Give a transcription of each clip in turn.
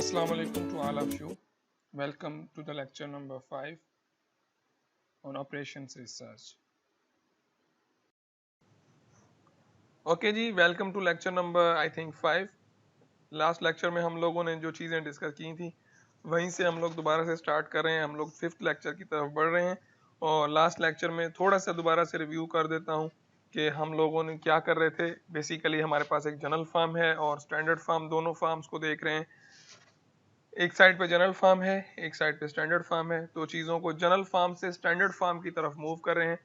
Assalamu alaikum to all of you. Welcome to the lecture number 5 on operations research. Okay जी, welcome to lecture number I think 5. Last lecture में हम लोगों ने जो चीज़ें discuss की थी वहीं से हम लोग दोबारा से स्टार्ट कर रहे हैं. हम लोग 5th लेक्चर की तरफ बढ़ रहे हैं और लास्ट लेक्चर में थोड़ा सा दोबारा से रिव्यू कर देता हूँ कि हम लोगों ने क्या कर रहे थे. बेसिकली हमारे पास एक जनरल फार्म है और स्टैंडर्ड फार्म, दोनों फार्म्स को देख रहे हैं. एक साइड पे जनरल फार्म है, एक साइड पे स्टैंडर्ड फार्म है. तो चीज़ों को जनरल फार्म से स्टैंडर्ड फार्म की तरफ मूव कर रहे हैं.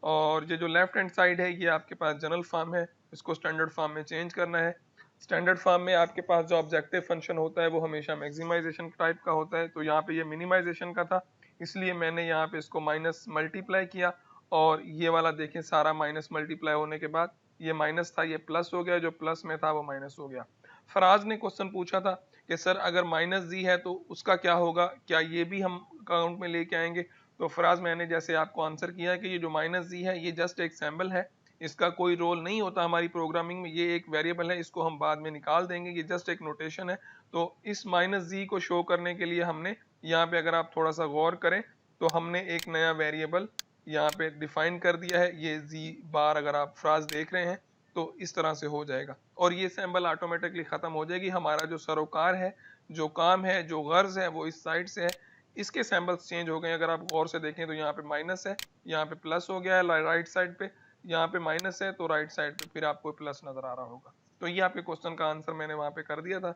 और ये जो लेफ्ट हैंड साइड है ये आपके पास जनरल फार्म है, इसको स्टैंडर्ड फार्म में चेंज करना है. स्टैंडर्ड फार्म में आपके पास जो ऑब्जेक्टिव फंक्शन होता है वो हमेशा मैक्सिमाइजेशन टाइप का होता है. तो यहाँ पे ये मिनिमाइजेशन का था, इसलिए मैंने यहाँ पे इसको माइनस मल्टीप्लाई किया. और ये वाला देखें, सारा माइनस मल्टीप्लाई होने के बाद ये माइनस था, ये प्लस हो गया, जो प्लस में था वो माइनस हो गया. फराज ने क्वेश्चन पूछा था कि सर अगर माइनस जी है तो उसका क्या होगा, क्या ये भी हम अकाउंट में लेके आएंगे. तो फराज, मैंने जैसे आपको आंसर किया है कि ये जो माइनस जी है ये जस्ट एक सैम्बल है, इसका कोई रोल नहीं होता हमारी प्रोग्रामिंग में. ये एक वेरिएबल है, इसको हम बाद में निकाल देंगे, ये जस्ट एक नोटेशन है. तो इस माइनस जी को शो करने के लिए हमने यहाँ पे, अगर आप थोड़ा सा गौर करें तो हमने एक नया वेरिएबल यहाँ पे डिफाइन कर दिया है. ये जी बार अगर आप फ्राज देख रहे हैं तो इस तरह से हो जाएगा और ये सैम्बल ऑटोमेटिकली खत्म हो जाएगी. हमारा जो सरोकार है, जो काम है, जो गर्ज है वो इस साइड से है. इसके सैम्बल्स चेंज हो गए. अगर आप गौर से देखें तो यहाँ पे माइनस है, यहाँ पे प्लस हो गया है राइट साइड पे, यहाँ पे माइनस है तो राइट साइड पे फिर आपको प्लस नजर आ रहा होगा. तो ये आपके क्वेश्चन का आंसर मैंने वहां पे कर दिया था.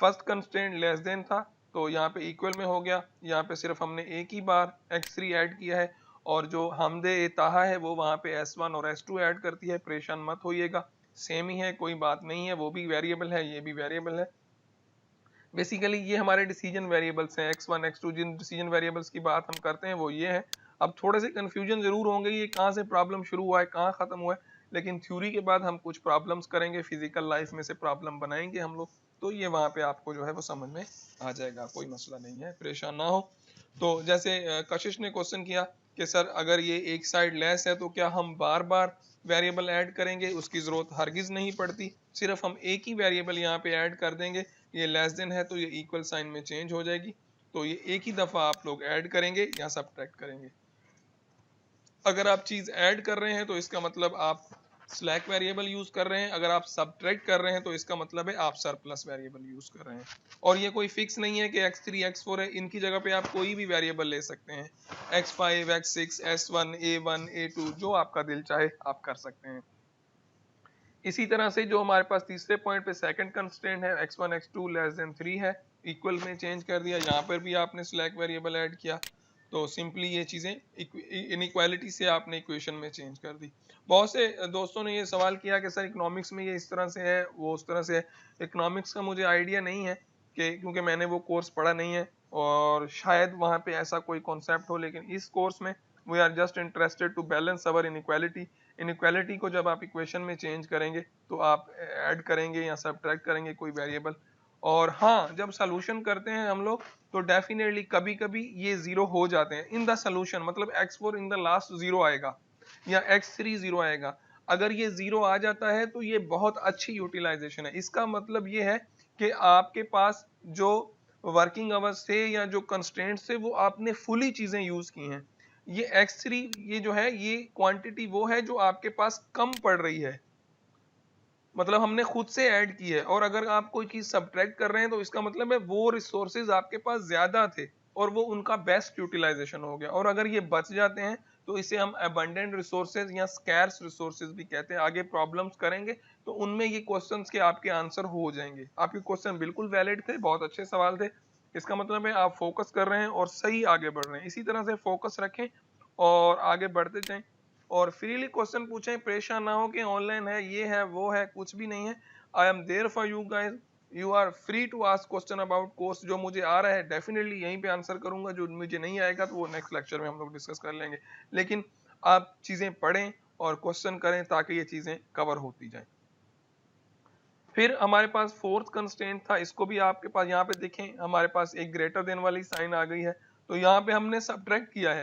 फर्स्ट कंस्ट्रेंट लेस देन था तो यहाँ पे इक्वल में हो गया. यहाँ पे सिर्फ हमने एक ही बार x3 ऐड किया है और जो हमदे ताहा है वो वहाँ पे s1 और s2 ऐड करती है. परेशान मत होइएगा, सेम ही है, कोई बात नहीं है. वो भी वेरिएबल है, ये भी वेरिएबल है. बेसिकली ये हमारे डिसीजन वेरिएबल्स हैं, x1 x2. जिन डिसीजन वेरिएबल्स की बात हम करते हैं वो ये है. अब थोड़े से कंफ्यूजन जरूर होंगे, ये कहाँ से प्रॉब्लम शुरू हुआ है, कहाँ खत्म हुआ है, लेकिन थ्योरी के बाद हम कुछ प्रॉब्लम्स करेंगे, फिजिकल लाइफ में से प्रॉब्लम बनाएंगे हम लोग. तो ये वहाँ पे आपको जो है वो समझ में आ जाएगा, कोई मसला नहीं है, परेशान ना हो. तो जैसे कशिश ने क्वेश्चन किया कि सर अगर ये एक साइड लेस है तो क्या हम बार बार वेरिएबल ऐड करेंगे. उसकी ज़रूरत हरगिज़ नहीं पड़ती, सिर्फ हम एक ही वेरिएबल यहाँ पे ऐड कर देंगे. ये लेस देन है तो ये इक्वल साइन में चेंज हो जाएगी. तो ये एक ही दफ़ा आप लोग ऐड करेंगे या सब्ट्रैक्ट करेंगे. अगर आप चीज़ ऐड कर रहे हैं तो इसका मतलब आप स्लैक वेरिएबल यूज कर रहे हैं. अगर आप सब्ट्रैक्ट कर रहे हैं तो इसका मतलब है आप सरप्लस वेरिएबल यूज कर रहे हैं. और ये कोई फिक्स नहीं है कि x3 x4 है, इनकी जगह पे आप कोई भी वेरिएबल ले सकते हैं. x5 x6 s1 a1 a2 जो आपका दिल चाहे आप कर सकते हैं. इसी तरह से जो हमारे पास तीसरे पॉइंट पे सेकंड कंस्ट्रेंट है x1 x2 लेस देन 3 है, इक्वल में चेंज कर दिया. यहाँ पर भी आपने स्लैक वेरिएबल ऐड किया. तो सिंपली ये चीज़ें इनइक्वालिटी से आपने इक्वेशन में चेंज कर दी. बहुत से दोस्तों ने ये सवाल किया कि सर इकोनॉमिक्स में ये इस तरह से है, वो उस तरह से है. इकोनॉमिक्स का मुझे आइडिया नहीं है कि क्योंकि मैंने वो कोर्स पढ़ा नहीं है और शायद वहाँ पे ऐसा कोई कॉन्सेप्ट हो, लेकिन इस कोर्स में we are just interested to balance our inequality. Inequality को जब आप इक्वेशन में चेंज करेंगे तो आप ऐड करेंगे या सब्ट्रैक्ट करेंगे कोई वेरिएबल. और हाँ, जब सॉल्यूशन करते हैं हम लोग तो डेफिनेटली कभी कभी ये जीरो हो जाते हैं इन द सॉल्यूशन. मतलब x4 in the last zero आएगा या x3 जीरो आएगा. अगर ये जीरो आ जाता है तो ये बहुत अच्छी यूटिलाइजेशन है. इसका मतलब ये है कि आपके पास जो वर्किंग आवर्स थे या जो कंस्ट्रेंट्स थे वो आपने फुली चीजें यूज की हैं. ये x3 ये जो है ये क्वांटिटी वो है जो आपके पास कम पड़ रही है, मतलब हमने खुद से ऐड की है. और अगर आप कोई चीज सब्ट्रैक्ट कर रहे हैं तो इसका मतलब है वो रिसोर्सेज आपके पास ज्यादा थे और वो उनका बेस्ट यूटिलाइजेशन हो गया. और अगर ये बच जाते हैं तो इसे हम अबंडेंट रिसोर्सेज या स्कैर्स रिसोर्सेज भी कहते हैं. आगे प्रॉब्लम्स करेंगे तो उनमें ये क्वेश्चंस के आपके आंसर हो जाएंगे. आपके क्वेश्चन बिल्कुल वैलिड थे, बहुत अच्छे सवाल थे. इसका मतलब है आप फोकस कर रहे हैं और सही आगे बढ़ रहे हैं. इसी तरह से फोकस रखें और आगे बढ़ते जाएं और फ्रीली क्वेश्चन पूछें. परेशान ना हो कि ऑनलाइन है, ये है, वो है, कुछ भी नहीं है. I am there for you guys. You are free to ask question about course. जो मुझे आ रहा है डेफिनेटली यहीं पे आंसर करूंगा, जो मुझे नहीं आएगा तो वो नेक्स्ट लेक्चर में हम लोग डिस्कस कर लेंगे. लेकिन आप चीजें पढ़ें और क्वेश्चन करें ताकि ये चीजें कवर होती जाएं. फिर हमारे पास फोर्थ कंस्ट्रेंट था, इसको भी आपके पास यहाँ पे देखें, हमारे पास एक ग्रेटर देन वाली साइन आ गई है. तो यहाँ पे हमने सब्ट्रैक्ट किया है.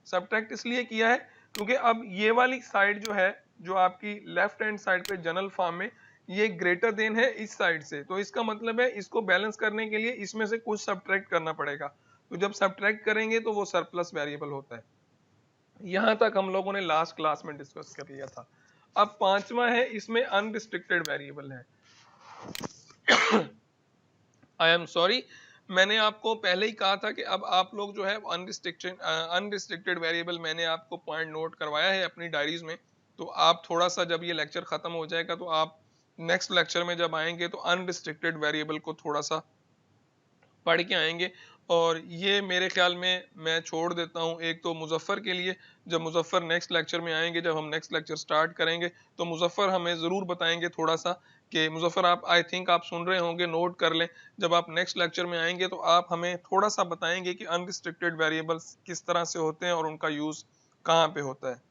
सब्ट्रैक्ट इसलिए किया है क्योंकि अब ये वाली साइड जो है, जो आपकी लेफ्ट हैंड साइड पे जनरल फॉर्म में, ये ग्रेटर देन है इस साइड से, तो इसका मतलब है इसको बैलेंस करने के लिए इसमें से कुछ सब्ट्रैक्ट करना पड़ेगा, तो जब सब्ट्रैक्ट करेंगे तो वो सरप्लस वेरिएबल होता है। यहां तक हम लोगों ने लास्ट क्लास में डिस्कस कर लिया था। अब पांचवा है, इसमें अनरिस्ट्रिक्टेड वेरिएबल है। आई एम सॉरी, मैंने आपको पहले ही कहा था कि अब आप लोग जो है अनरिस्ट्रिक्टेड वेरिएबल मैंने आपको पॉइंट नोट करवाया है अपनी डायरीज में, तो आप थोड़ा सा जब ये लेक्चर खत्म हो जाएगा तो आप नेक्स्ट लेक्चर में जब आएंगे तो अनरिस्ट्रिक्टेड वेरिएबल को थोड़ा सा पढ़ के आएंगे। और ये मेरे ख्याल में मैं छोड़ देता हूँ एक तो मुजफ्फर के लिए, जब मुजफ्फर नेक्स्ट लेक्चर में आएंगे, जब हम नेक्स्ट लेक्चर स्टार्ट करेंगे तो मुजफ्फर हमें ज़रूर बताएंगे थोड़ा सा कि मुजफ्फर आप आई थिंक आप सुन रहे होंगे, नोट कर लें, जब आप नेक्स्ट लेक्चर में आएंगे तो आप हमें थोड़ा सा बताएंगे कि अनरिस्ट्रिक्टेड वेरिएबल्स किस तरह से होते हैं और उनका यूज़ कहाँ पे होता है।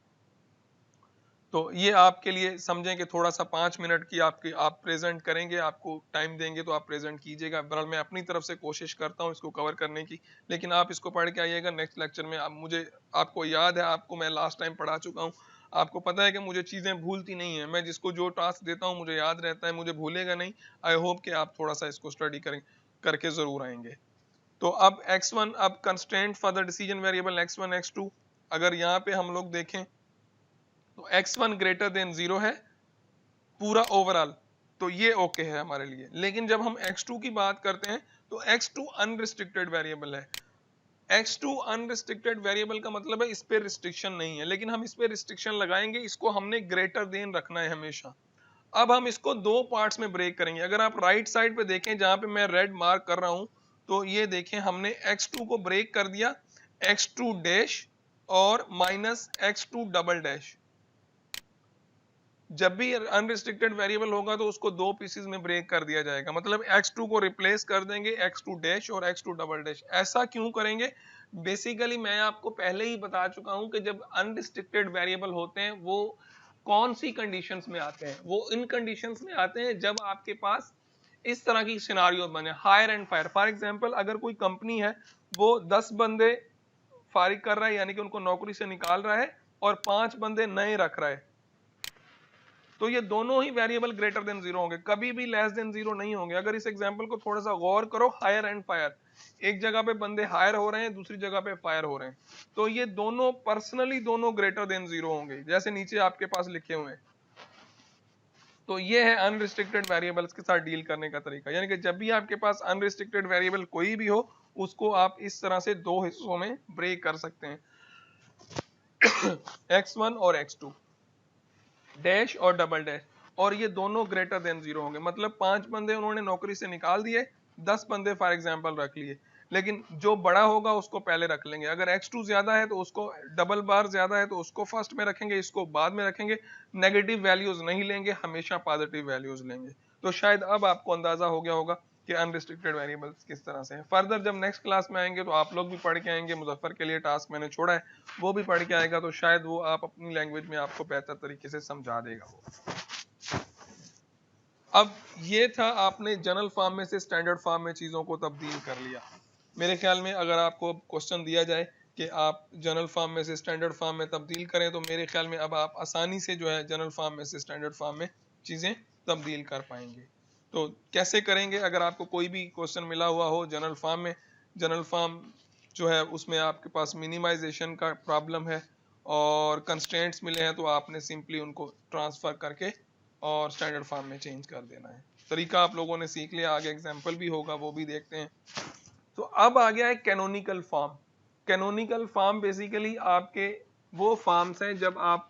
तो ये आपके लिए समझें कि थोड़ा सा 5 मिनट की आप प्रेजेंट करेंगे, आपको टाइम देंगे तो आप प्रेजेंट कीजिएगा। बहरहाल मैं अपनी तरफ से कोशिश करता हूँ इसको कवर करने की, लेकिन आप इसको पढ़ के आइएगा नेक्स्ट लेक्चर में। आपको याद है, आपको मैं लास्ट टाइम पढ़ा चुका हूँ, आपको पता है कि मुझे चीज़ें भूलती नहीं है, मैं जिसको जो टास्क देता हूँ मुझे याद रहता है, मुझे भूलेगा नहीं। आई होप कि आप थोड़ा सा इसको स्टडी करके ज़रूर आएंगे। तो अब x1, अब constraint for the decision variable x1 x2, अगर यहाँ पे हम लोग देखें तो x1 ग्रेटर देन 0 है पूरा ओवरऑल, तो ये ओके है हमारे लिए। लेकिन जब हम x2 की बात करते हैं तो x2 अनरिस्ट्रिक्टेड वेरिएबल है। x2 अनरिस्ट्रिक्टेड वेरिएबल का मतलब है इस पे रिस्ट्रिक्शन नहीं है, लेकिन हम इस पे रिस्ट्रिक्शन लगाएंगे, इसको हमने ग्रेटर देन रखना है हमेशा। अब हम इसको दो पार्ट्स में ब्रेक करेंगे। अगर आप राइट साइड पे देखें जहां पे मैं रेड मार्क कर रहा हूं, तो ये देखें हमने x2 को ब्रेक कर दिया x2 डैश और माइनस x2 डबल डैश। जब भी अनरिस्ट्रिक्टेड वेरिएबल होगा तो उसको दो पीसेस में ब्रेक कर दिया जाएगा, मतलब x2 को रिप्लेस कर देंगे x2 डैश और x2 डबल डैश। ऐसा क्यों करेंगे? बेसिकली मैं आपको पहले ही बता चुका हूं कि जब अनरिस्ट्रिक्टेड वेरिएबल होते हैं वो कौन सी कंडीशंस में आते हैं। वो इन कंडीशंस में आते हैं जब आपके पास इस तरह की सिनारियो बने, hire and fire. For example अगर कोई कंपनी है वो 10 बंदे फारिग कर रहा है, यानी कि उनको नौकरी से निकाल रहा है, और 5 बंदे नए रख रहा है, तो ये दोनों ही वेरिएबल ग्रेटर देन 0 होंगे, कभी भी लेस देन 0 नहीं होंगे। अगर इस एग्जांपल को थोड़ा सा गौर करो, हायर एंड फायर, एक जगह पे बंदे हायर हो रहे हैं, दूसरी जगह पे फायर हो रहे हैं, तो ये दोनों पर्सनली दोनों ग्रेटर देन 0 होंगे, जैसे नीचे आपके पास लिखे हुए हैं। तो ये है अनरिस्ट्रिक्टेड वेरिएबल्स के साथ डील करने का तरीका, यानी कि जब भी आपके पास अनरिस्ट्रिक्टेड वेरिएबल कोई भी हो उसको आप इस तरह से दो हिस्सों में ब्रेक कर सकते हैं, x1 और x2, डैश और डबल डैश, और ये दोनों ग्रेटर देन 0 होंगे। मतलब 5 बंदे उन्होंने नौकरी से निकाल दिए, 10 बंदे फॉर एग्जांपल रख लिए, लेकिन जो बड़ा होगा उसको पहले रख लेंगे। अगर x2 ज्यादा है तो उसको, डबल बार ज्यादा है तो उसको फर्स्ट में रखेंगे, इसको बाद में रखेंगे। नेगेटिव वैल्यूज नहीं लेंगे, हमेशा पॉजिटिव वैल्यूज लेंगे। तो शायद अब आपको अंदाजा हो गया होगा कि अनरिस्ट्रिक्टेड वेरिएबल्स किस तरह से हैं। फर्दर जब नेक्स्ट क्लास में आएंगे तो आप लोग भी पढ़ के आएंगे, मुजफ्फर के लिए टास्क मैंने छोड़ा है, वो भी पढ़ के आएगा, तो शायद वो आप अपनी लैंग्वेज में आपको बेहतर तरीके से समझा देगा वो। अब ये था, आपने जनरल फॉर्म में से स्टैंडर्ड फॉर्म में चीज़ों को तब्दील कर लिया। मेरे ख्याल में अगर आपको क्वेश्चन दिया जाए कि आप जनरल फॉर्म में से स्टैंडर्ड फॉर्म में तब्दील करें, तो मेरे ख्याल में अब आप आसानी से जो है जनरल फॉर्म में से स्टैंडर्ड फॉर्म में चीज़ें तब्दील कर पाएंगे। तो कैसे करेंगे? अगर आपको कोई भी क्वेश्चन मिला हुआ हो जनरल फॉर्म में, जनरल फॉर्म जो है उसमें आपके पास मिनिमाइजेशन का प्रॉब्लम है और कंस्ट्रेंट्स मिले हैं, तो आपने सिंपली उनको ट्रांसफ़र करके और स्टैंडर्ड फॉर्म में चेंज कर देना है। तरीका आप लोगों ने सीख लिया, आगे एग्जाम्पल भी होगा, वो भी देखते हैं। तो अब आ गया है canonical form. Canonical form basically आपके वो फॉर्म्स हैं जब आप,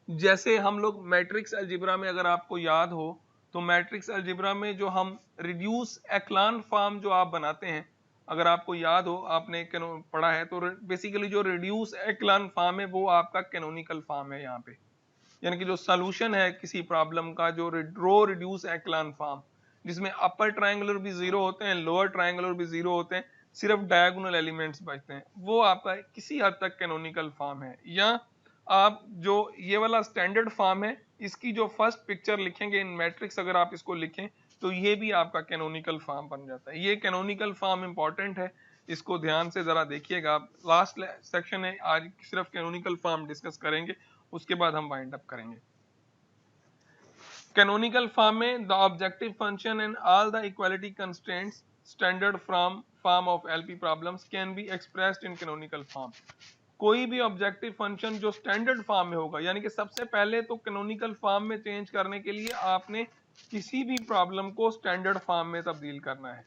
जैसे हम लोग मैट्रिक्स अलजिब्रा में, अगर आपको याद हो तो मैट्रिक्स अलजिब्रा में जो हम रिड्यूस एक्लान फॉर्म जो आप बनाते हैं, अगर आपको याद हो, आपने पढ़ा है, तो बेसिकली जो रिड्यूस एक्लान फॉर्म है वो आपका कैनोनिकल फॉर्म है यहाँ पे, यानी कि जो सॉल्यूशन है किसी प्रॉब्लम का, जो रो रिड्यूस एक्लान फॉर्म, जिसमें अपर ट्रायंगुलर भी 0 होते हैं, लोअर ट्रायंगुलर भी 0 होते हैं, सिर्फ डायगोनल एलिमेंट्स बचते हैं, वो आपका किसी हद तक कैनोनिकल फॉर्म है। या आप जो ये वाला स्टैंडर्ड फॉर्म है, इसकी जो फर्स्ट पिक्चर लिखेंगे इन मैट्रिक्स, अगर आप इसको लिखें तो ये भी आपका कैनोनिकल फॉर्म बन जाता है। ये कैनोनिकल फॉर्म इंपॉर्टेंट है, इसको ध्यान से जरा देखिएगा। लास्ट सेक्शन है, आज सिर्फ कैनोनिकल फॉर्म डिस्कस करेंगे, उसके बाद हम वाइंड अप करेंगे। कैनोनिकल फॉर्म में the objective function and all the equality constraints standard form of LP problems can be expressed in canonical form. कोई भी ऑब्जेक्टिव फंक्शन जो स्टैंडर्ड फॉर्म में होगा, यानी कि सबसे पहले तो कैनोनिकल फॉर्म में चेंज करने के लिए आपने किसी भी प्रॉब्लम को स्टैंडर्ड फॉर्म में तब्दील करना है।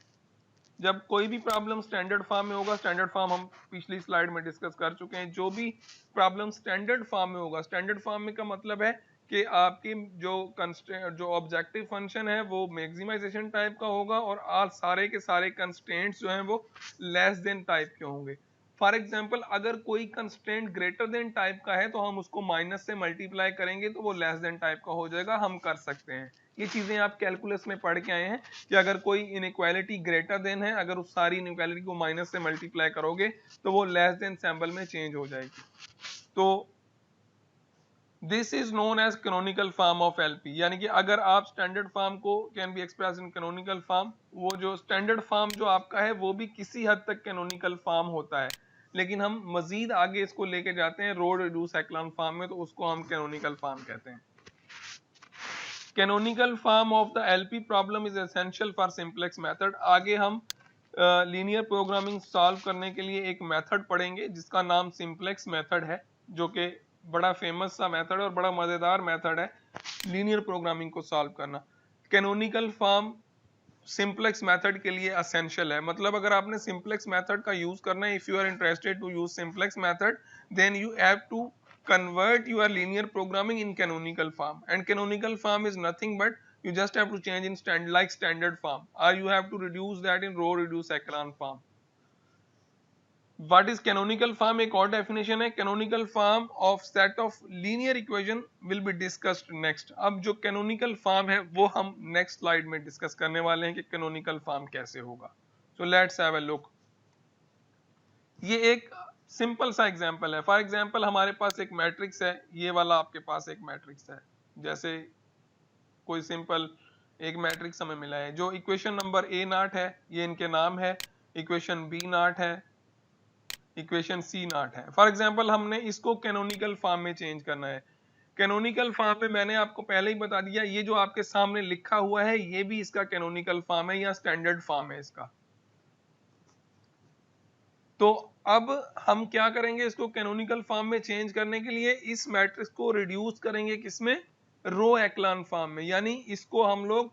जब कोई भी प्रॉब्लम स्टैंडर्ड फॉर्म में होगा, स्टैंडर्ड फॉर्म हम पिछली स्लाइड में डिस्कस कर चुके हैं, जो भी प्रॉब्लम स्टैंडर्ड फॉर्म में होगा, स्टैंडर्ड फॉर्म में का मतलब है कि आपकी जो ऑब्जेक्टिव फंक्शन है वो मैक्सिमाइजेशन टाइप का होगा और आज सारे के सारे कंस्ट्रेंट्स जो हैं वो लेस देन टाइप के होंगे। फॉर एग्जांपल अगर कोई कंस्ट्रेंट ग्रेटर देन टाइप का है तो हम उसको माइनस से मल्टीप्लाई करेंगे तो वो लेस देन टाइप का हो जाएगा, हम कर सकते हैं। ये चीजें आप कैलकुलस में पढ़ के आए हैं कि अगर कोई इनइक्वालिटी ग्रेटर देन है, अगर उस सारी इनइक्वालिटी को माइनस से मल्टीप्लाई करोगे तो वो लेस देन सिंबल में चेंज हो जाएगी। तो this is known as canonical form of LP, यानी कि अगर आप स्टैंडर्ड फॉर्म को can be express in canonical form, वो जो स्टैंडर्ड फॉर्म जो आपका है वो भी किसी हद तक कैनोनिकल फॉर्म होता है, लेकिन हम मजीद आगे इसको लेके जाते हैं रो रिड्यूस एक्लॉन फॉर्म में, तो उसको हम कैनोनिकल फॉर्म कहते हैं। Canonical form of the LP problem is essential for simplex method. आगे हम लीनियर प्रोग्रामिंग सॉल्व करने के लिए एक मेथड पढ़ेंगे जिसका नाम सिंप्लेक्स मेथड है, जो कि बड़ा फेमस सा मेथड और बड़ा मजेदार मेथड है लीनियर प्रोग्रामिंग को सॉल्व करना। कैनोनिकल फॉर्म सिंप्लेक्स मेथड के लिए एसेंशियल है, मतलब अगर आपने सिंप्लेक्स मेथड का यूज करना है, if you are interested to use simplex method then you have to convert your linear programming in canonical form, and canonical form is nothing but you just have to change in standard form, or you have to reduce that in row reduce echelon form. What is canonical form? एक और definition है, canonical form of set of linear equation will be discussed next। अब जो canonical form है वो हम next slide में discuss करने वाले हैं कि canonical form कैसे होगा। So let's have a look। ये एक सिंपल सा एग्जांपल है। फॉर एग्जांपल हमारे पास एक मैट्रिक्स है, ये वाला आपके पास एक मैट्रिक्स है, जैसे कोई सिंपल एक मैट्रिक्स हमें मिला है, जो इक्वेशन नंबर ए नॉट है, ये इनके नाम है, इक्वेशन बी नॉट है, इक्वेशन सी नॉट है। फॉर एग्जांपल हमने इसको कैनोनिकल फॉर्म में चेंज करना है। कैनोनिकल फॉर्म में मैंने आपको पहले ही बता दिया, ये जो आपके सामने लिखा हुआ है ये भी इसका कैनोनिकल फॉर्म है या स्टैंडर्ड फॉर्म है इसका। तो अब हम क्या करेंगे, इसको कैनोनिकल फॉर्म में चेंज करने के लिए इस मैट्रिक्स को रिड्यूस करेंगे किसमें, रो एक्लॉन फॉर्म में, यानी इसको हम लोग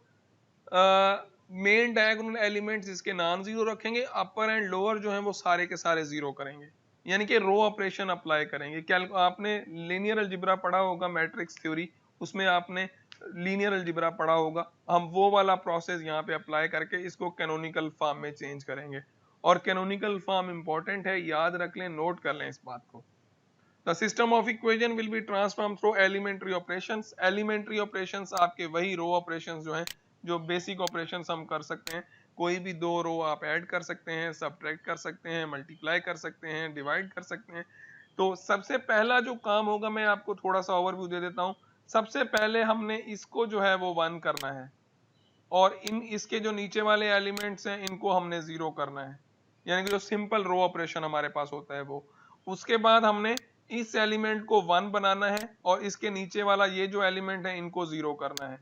मेन डायगोनल एलिमेंट्स इसके नॉन जीरो रखेंगे, अपर एंड लोअर जो है वो सारे के सारे जीरो करेंगे, यानी कि रो ऑपरेशन अप्लाई करेंगे। क्या आपने लीनियर अलजेब्रा पढ़ा होगा, मैट्रिक्स थ्योरी, उसमें आपने लीनियर अलजेब्रा पढ़ा होगा, हम वो वाला प्रोसेस यहाँ पे अप्लाई करके इसको कैनोनिकल फॉर्म में चेंज करेंगे। और कैनोनिकल फॉर्म इंपॉर्टेंट है, याद रख लें, नोट कर लें इस बात को। The system of equation will be transform through elementary operations. Elementary operations आपके वही रो ऑपरेशंस जो हैं, जो बेसिक ऑपरेशंस हम कर सकते हैं, कोई भी दो रो आप ऐड कर सकते हैं, सबट्रैक्ट कर सकते हैं, मल्टीप्लाई कर सकते हैं, डिवाइड कर सकते हैं। तो सबसे पहला जो काम होगा, मैं आपको थोड़ा सा ओवरव्यू दे देता हूँ। सबसे पहले हमने इसको जो है वो 1 करना है, और इसके जो नीचे वाले एलिमेंट्स हैं इनको हमने 0 करना है, यानी कि जो सिंपल रो ऑपरेशन हमारे पास होता है वो। उसके बाद हमने इस एलिमेंट को 1 बनाना है और इसके नीचे वाला ये जो एलिमेंट है इनको 0 करना है।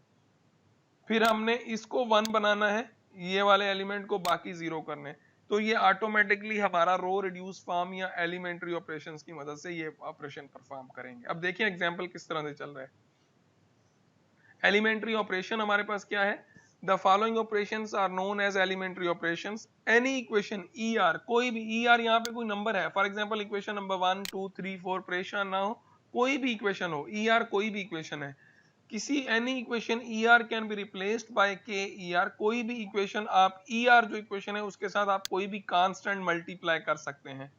फिर हमने इसको 1 बनाना है, ये वाले एलिमेंट को बाकी 0 करने। तो ये ऑटोमेटिकली हमारा रो रिड्यूस फॉर्म या एलिमेंट्री ऑपरेशंस की मदद से ये ऑपरेशन परफॉर्म करेंगे। अब देखिए एग्जांपल किस तरह से चल रहा है। एलिमेंट्री ऑपरेशन हमारे पास क्या है, The following operations are known as elementary operations. Any equation ER, कोई भी ER यहाँ पे कोई नंबर है, फॉर एग्जाम्पल इक्वेशन नंबर 1 2 3 4, परेशान ना हो, कोई भी इक्वेशन हो, ER कोई भी इक्वेशन है, किसी any equation ER can be replaced by KER। कोई भी इक्वेशन आप ER जो इक्वेशन है उसके साथ आप कोई भी कांस्टेंट मल्टीप्लाई कर सकते हैं,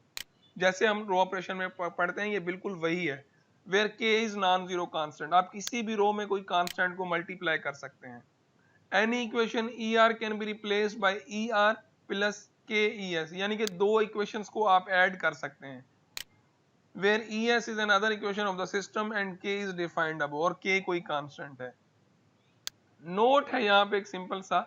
जैसे हम रो ऑपरेशन में पढ़ते हैं, ये बिल्कुल वही है, where K is non zero constant. आप किसी भी रो में कोई कांस्टेंट को मल्टीप्लाई कर सकते हैं। Any equation ER can be replaced by ER plus KES, यानी कि दो इक्वेशंस को आप ऐड कर सकते हैं, where ES is another equation of the system and K is defined above, और K कोई कांस्टेंट है। नोट है यहाँ पे एक सिंपल सा,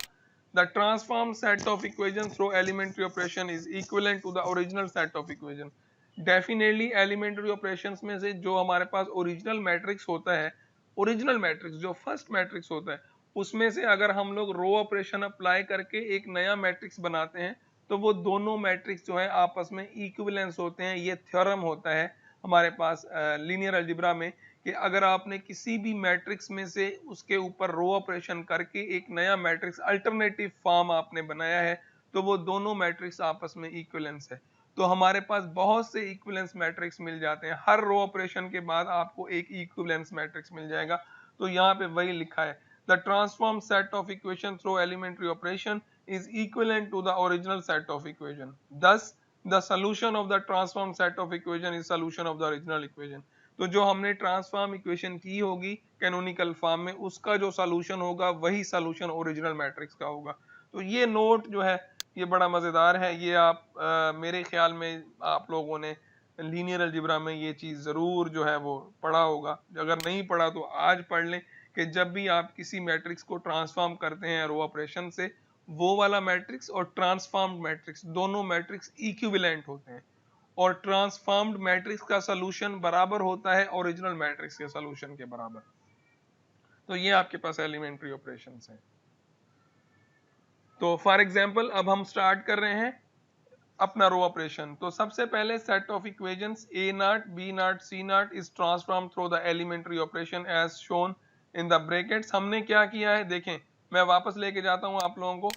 the transform set of equations through elementary operation is equivalent to the original set of equation। Definitely elementary operations में से जो हमारे पास ओरिजिनल मैट्रिक्स होता है ओरिजिनल मैट्रिक्स जो फर्स्ट मैट्रिक्स होता है उसमें से अगर हम लोग रो ऑपरेशन अप्लाई करके एक नया मैट्रिक्स बनाते हैं तो वो दोनों मैट्रिक्स जो है आपस में इक्विवेलेंस होते हैं। ये थ्योरम होता है हमारे पास लीनियर अलजेब्रा में कि अगर आपने किसी भी मैट्रिक्स में से उसके ऊपर रो ऑपरेशन करके एक नया मैट्रिक्स अल्टरनेटिव फॉर्म आपने बनाया है तो वो दोनों मैट्रिक्स आपस में इक्विवेलेंस है। तो हमारे पास बहुत से इक्विवेलेंस मैट्रिक्स मिल जाते हैं, हर रो ऑपरेशन के बाद आपको एक इक्विवेलेंस मैट्रिक्स मिल जाएगा। तो यहाँ पे वही लिखा है, the transform set of equation through elementary operation is equivalent to the original set of equation. Thus, the solution of the transform set of equation is solution of the original equation. तो जो हमने transform equation की होगी canonical form में उसका जो solution होगा वही सॉल्यूशन ओरिजिनल मैट्रिक्स का होगा। तो ये नोट जो है ये बड़ा मज़ेदार है। ये आप मेरे ख्याल में आप लोगों ने लीनियर अलजेब्रा में ये चीज़ ज़रूर जो है वो पढ़ा होगा। अगर नहीं पढ़ा तो आज पढ़ लें कि जब भी आप किसी मैट्रिक्स को ट्रांसफॉर्म करते हैं रो ऑपरेशन से, वो वाला मैट्रिक्स और ट्रांसफॉर्म्ड मैट्रिक्स दोनों मैट्रिक्स इक्विवेलेंट होते हैं और ट्रांसफॉर्म्ड मैट्रिक्स का सॉल्यूशन बराबर होता है ओरिजिनल मैट्रिक्स के सॉल्यूशन के बराबर। तो ये आपके पास एलिमेंट्री ऑपरेशंस हैं। तो फॉर एग्जांपल अब हम स्टार्ट कर रहे हैं अपना रो ऑपरेशन। तो सबसे पहले set of equations a not b not c not is transform through the elementary operation as shown in the brackets. हमने क्या किया है देखें, मैं वापस लेके जाता हूं आप लोगों को।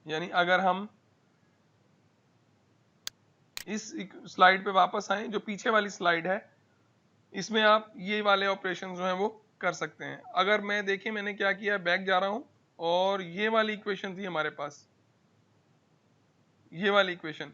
यानी अगर हम इस स्लाइड पे वापस आए, जो पीछे वाली स्लाइड है, इसमें आप ये वाले ऑपरेशन जो हैं वो कर सकते हैं। अगर मैं देखिए मैंने क्या किया, बैक जा रहा हूं और ये वाली इक्वेशन थी हमारे पास, ये वाली इक्वेशन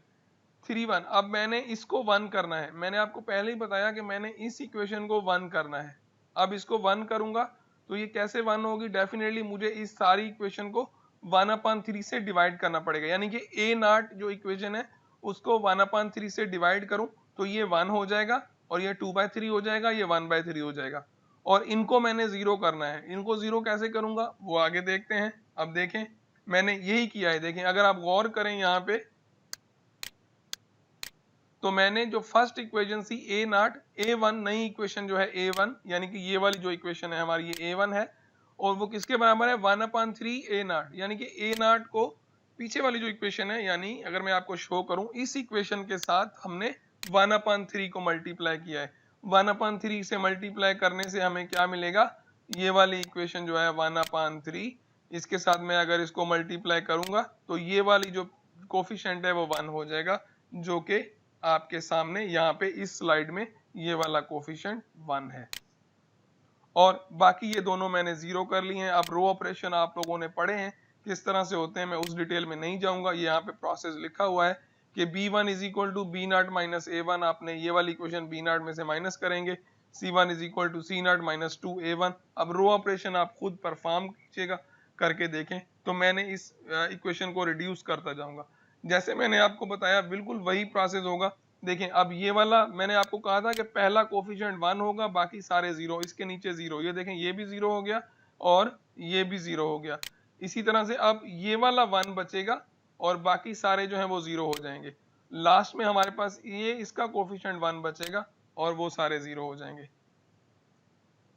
3-1। अब मैंने इसको 1 करना है। मैंने आपको पहले ही बताया कि मैंने इस इक्वेशन को 1 करना है। अब इसको 1 करूंगा तो ये कैसे 1 होगी, डेफिनेटली मुझे इस सारी इक्वेशन को 1/3 से डिवाइड करना पड़ेगा। यानी कि a नॉट जो इक्वेशन है उसको 1/3 से डिवाइड करूं तो ये 1 हो जाएगा और ये 2/3 हो जाएगा, ये 1/3 हो जाएगा। और इनको मैंने 0 करना है। इनको 0 कैसे करूंगा वो आगे देखते हैं। अब देखें मैंने यही किया है। देखें अगर आप गौर करें यहाँ पे, तो मैंने जो फर्स्ट इक्वेशन थी a नॉट, a1 नई इक्वेशन जो है a1, यानी कि ये वाली जो इक्वेशन है हमारी ये a1 है और वो किसके बराबर है 1/3 a नॉट। यानी कि a नॉट को पीछे वाली जो इक्वेशन है, यानी अगर मैं आपको शो करूं इस इक्वेशन के साथ हमने 1/3 को मल्टीप्लाई किया है। 1/3 से मल्टीप्लाई करने से हमें क्या मिलेगा, ये वाली इक्वेशन जो है 1/3, इसके साथ मैं अगर इसको मल्टीप्लाई करूंगा तो ये वाली जो कोफिशिएंट है वो 1 हो जाएगा, जो कि आपके सामने यहाँ पे इस स्लाइड में ये वाला कोफिशिएंट 1 है। और बाकी ये दोनों मैंने 0 कर लिए हैं। अब रो ऑपरेशन आप लोगों ने पढ़े हैं किस तरह से होते हैं, मैं उस डिटेल में नहीं जाऊंगा। ये यहाँ पे प्रोसेस लिखा हुआ है कि b1 is equal to b not minus a1। आपने ये वाली इक्वेशन b नॉट में से माइनस करेंगे, c1 is equal to c not minus 2a1। अब रो ऑपरेशन आप खुद परफॉर्म कीजिएगा, करके देखें। तो मैंने इस इक्वेशन को रिड्यूस करता जाऊंगा, जैसे मैंने आपको बताया बिल्कुल वही प्रोसेस होगा। देखें अब ये वाला मैंने आपको कहा था कि पहला कोफिशिएंट 1 होगा, बाकी सारे 0, इसके नीचे 0। ये देखें ये भी 0 हो गया और ये भी 0 हो गया। इसी तरह से अब ये वाला 1 बचेगा और बाकी सारे जो हैं वो 0 हो जाएंगे। लास्ट में हमारे पास ये इसका कोफिशिएंट 1 बचेगा और वो सारे 0 हो जाएंगे।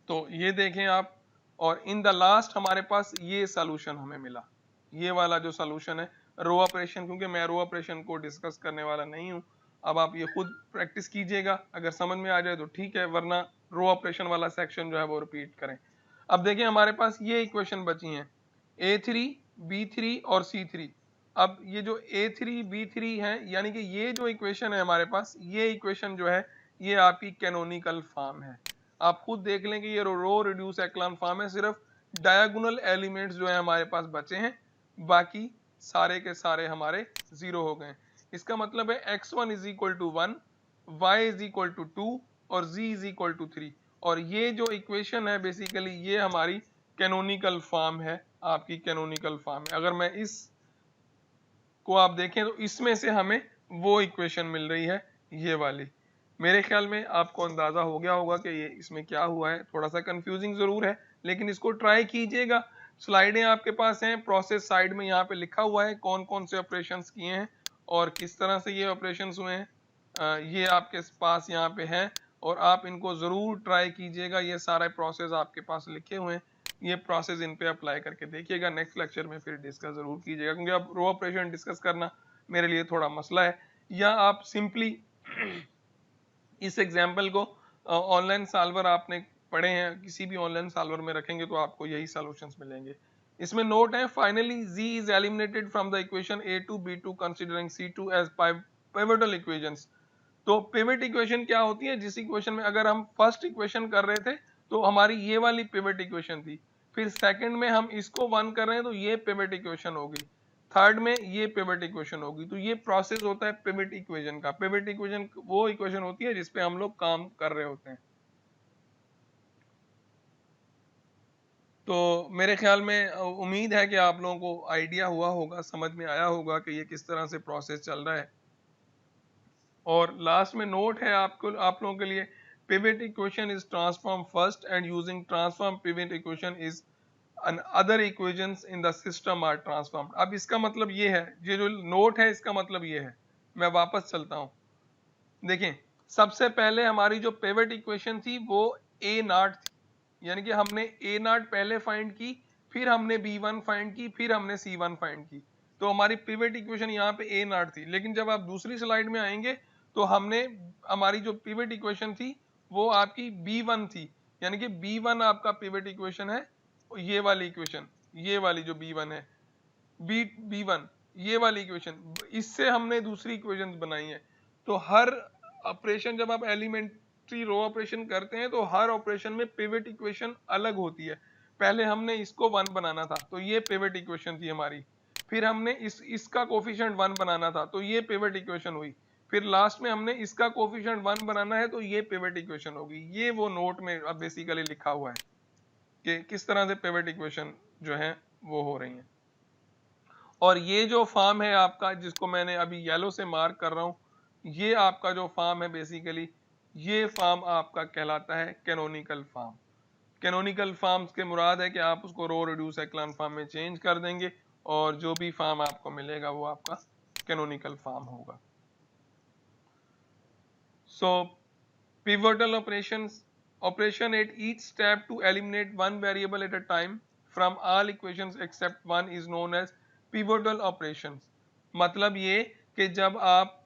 तो ये देखें आप, और इन द लास्ट हमारे पास ये सॉल्यूशन हमें मिला, ये वाला जो सॉल्यूशन है रो ऑपरेशन। क्योंकि मैं रो ऑपरेशन को डिस्कस करने वाला नहीं हूं, अब आप ये खुद प्रैक्टिस कीजिएगा, अगर समझ में आ जाए तो ठीक है, वरना रो ऑपरेशन वाला सेक्शन जो है वो रिपीट करें। अब देखिए हमारे पास ये इक्वेशन बची हैं a3, b3 और c3। अब ये जो a3, b3 है, यानी कि ये जो इक्वेशन है हमारे पास, ये इक्वेशन जो है ये आपकी कैनोनिकल फॉर्म है। आप खुद देख लें कि ये रो रिड्यूस एक्लॉन फॉर्म है। सिर्फ डायगोनल एलिमेंट्स जो है हमारे पास बचे हैं, बाकी सारे के सारे हमारे 0 हो गए। इसका मतलब है x1 is equal to 1, y is equal to 2 और z इज इक्वल टू 3। और ये जो इक्वेशन है बेसिकली ये हमारी कैनोनिकल फॉर्म है, आपकी कैनोनिकल फॉर्म है। अगर मैं इस को आप देखें तो इसमें से हमें वो इक्वेशन मिल रही है, ये वाली। मेरे ख्याल में आपको अंदाजा हो गया होगा कि ये इसमें क्या हुआ है। थोड़ा सा कंफ्यूजिंग जरूर है, लेकिन इसको ट्राई कीजिएगा। स्लाइडें आपके पास हैं, प्रोसेस साइड में यहाँ पे लिखा हुआ है कौन कौन से ऑपरेशंस किए हैं और किस तरह से ये ऑपरेशंस हुए हैं, ये आपके पास यहाँ पे है और आप इनको ज़रूर ट्राई कीजिएगा। ये सारे प्रोसेस आपके पास लिखे हुए हैं, ये प्रोसेस इन पे अप्लाई करके देखिएगा। नेक्स्ट लेक्चर में फिर डिस्कस ज़रूर कीजिएगा, क्योंकि अब रो ऑपरेशन डिस्कस करना मेरे लिए थोड़ा मसला है। या आप सिंपली इस एग्जाम्पल को ऑनलाइन सॉल्वर आपने पढ़े हैं, किसी भी ऑनलाइन सॉल्वर में रखेंगे तो आपको यही सॉल्यूशंस मिलेंगे। इसमें नोट है, finally z is eliminated from the equation a2 b2 considering c2 as pivotal equations. तो पिवट इक्वेशन क्या होती है? जिस इक्वेशन में अगर हम फर्स्ट इक्वेशन कर रहे थे तो हमारी ये वाली पिवट इक्वेशन थी, फिर सेकंड में हम इसको 1 कर रहे हैं तो ये पिवट इक्वेशन होगी, थर्ड में ये पिवट इक्वेशन होगी। तो ये प्रोसेस होता है पिवट इक्वेशन का। पिवट इक्वेशन वो इक्वेशन होती है जिसपे हम लोग काम कर रहे होते हैं। तो मेरे ख्याल में उम्मीद है कि आप लोगों को आइडिया हुआ होगा, समझ में आया होगा कि ये किस तरह से प्रोसेस चल रहा है। और लास्ट में नोट है आप लोगों के लिए, pivot equation is transform first and using transform pivot equation is and other equations in the system are transformed. अब इसका मतलब ये है, ये जो नोट है इसका मतलब ये है, मैं वापस चलता हूं। देखें, सबसे पहले हमारी जो पिवट इक्वेशन थी वो ए नॉट थी, यानी कि हमने ए नॉट पहले फाइंड की, फिर हमने बी वन फाइंड की, फिर हमने सी वन फाइंड की। तो हमारी पिवट इक्वेशन यहाँ पे ए नॉट थी। लेकिन जब आप दूसरी स्लाइड में आएंगे तो हमने हमारी जो पिवट इक्वेशन थी वो आपकी बी वन थी, यानी कि बी वन आपका पिवट इक्वेशन है, ये वाली इक्वेशन, ये वाली जो बी वन है, बी वन, ये वाली इक्वेशन, इससे हमने दूसरी इक्वेशन बनाई है। तो हर ऑपरेशन जब आप एलिमेंट्री रो ऑपरेशन करते हैं तो हर ऑपरेशन में पिवट इक्वेशन अलग होती है। पहले हमने इसको 1 बनाना था तो ये पिवट इक्वेशन थी हमारी, फिर हमने इसका कोफिशिएंट 1 बनाना था तो ये पिवट इक्वेशन हुई, फिर लास्ट में हमने इसका कोफिशिएंट 1 बनाना है तो ये पिवट इक्वेशन होगी। ये वो नोट में अब बेसिकली लिखा हुआ है कि किस तरह से पिवट इक्वेशन जो है वो हो रही है। और ये जो फॉर्म है आपका, जिसको मैंने अभी येलो से मार्क कर रहा हूं, ये आपका जो फॉर्म है बेसिकली, ये फॉर्म आपका कहलाता है कैनोनिकल फॉर्म। कैनोनिकल फॉर्म्स के मुराद है कि आप उसको रो रिड्यूस एक्लान फॉर्म में चेंज कर देंगे और जो भी फॉर्म आपको मिलेगा वो आपका कैनोनिकल फॉर्म होगा। सो pivotal operation at each step to eliminate one variable at a time from all equations except one is known as pivotal operations। मतलब ये कि जब आप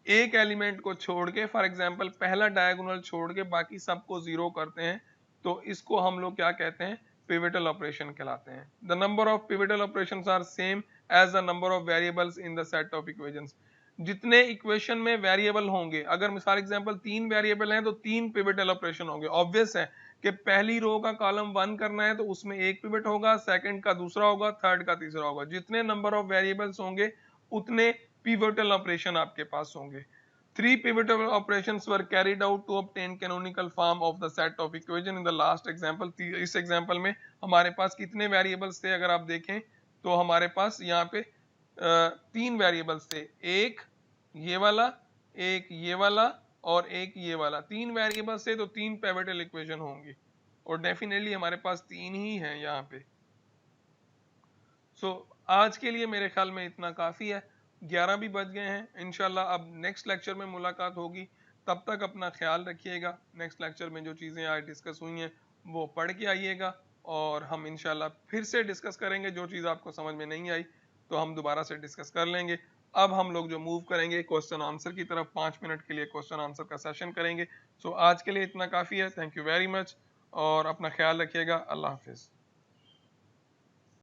एक एलिमेंट को छोड़ के, फॉर एग्जांपल पहला डायगोनल छोड़ के बाकी सबको जीरो करते हैं, तो इसको हम लोग क्या कहते हैं? पिवटल ऑपरेशन कहलाते हैं। The number of pivotal operations are same as the number of variables in the set of equations. जितने इक्वेशन में वेरिएबल होंगे, अगर फॉर एग्जांपल 3 वेरिएबल हैं तो 3 पिवटल ऑपरेशन होंगे। ऑब्वियस है कि पहली रो का कॉलम 1 करना है तो उसमें एक पिवट होगा, सेकंड का दूसरा होगा, थर्ड का तीसरा होगा। जितने नंबर ऑफ वेरिएबल्स होंगे उतने pivotal operation आपके पास होंगे। 3 pivotal operations were carried out to obtain canonical form of the set of equation in the last example। इस एग्जांपल में हमारे पास कितने वेरिएबल्स थे? अगर आप देखें तो हमारे पास यहाँ पे 3 वेरिएबल्स थे, एक ये वाला, एक ये वाला और एक ये वाला। 3 वेरिएबल्स थे तो 3 पिवटल इक्वेशन होंगी और डेफिनेटली हमारे पास 3 ही हैं यहाँ पे। सो आज के लिए मेरे ख्याल में इतना काफ़ी है, 11 भी बज गए हैं। इंशाल्लाह अब नेक्स्ट लेक्चर में मुलाकात होगी, तब तक अपना ख्याल रखिएगा। नेक्स्ट लेक्चर में जो चीज़ें आज डिस्कस हुई हैं वो पढ़ के आइएगा और हम इंशाल्लाह फिर से डिस्कस करेंगे। जो चीज़ आपको समझ में नहीं आई तो हम दोबारा से डिस्कस कर लेंगे। अब हम लोग जो मूव करेंगे क्वेश्चन आंसर की तरफ, 5 मिनट के लिए क्वेश्चन आंसर का सेशन करेंगे। सो आज के लिए इतना काफ़ी है। थैंक यू वेरी मच और अपना ख्याल रखिएगा। अल्लाह हाफिज़।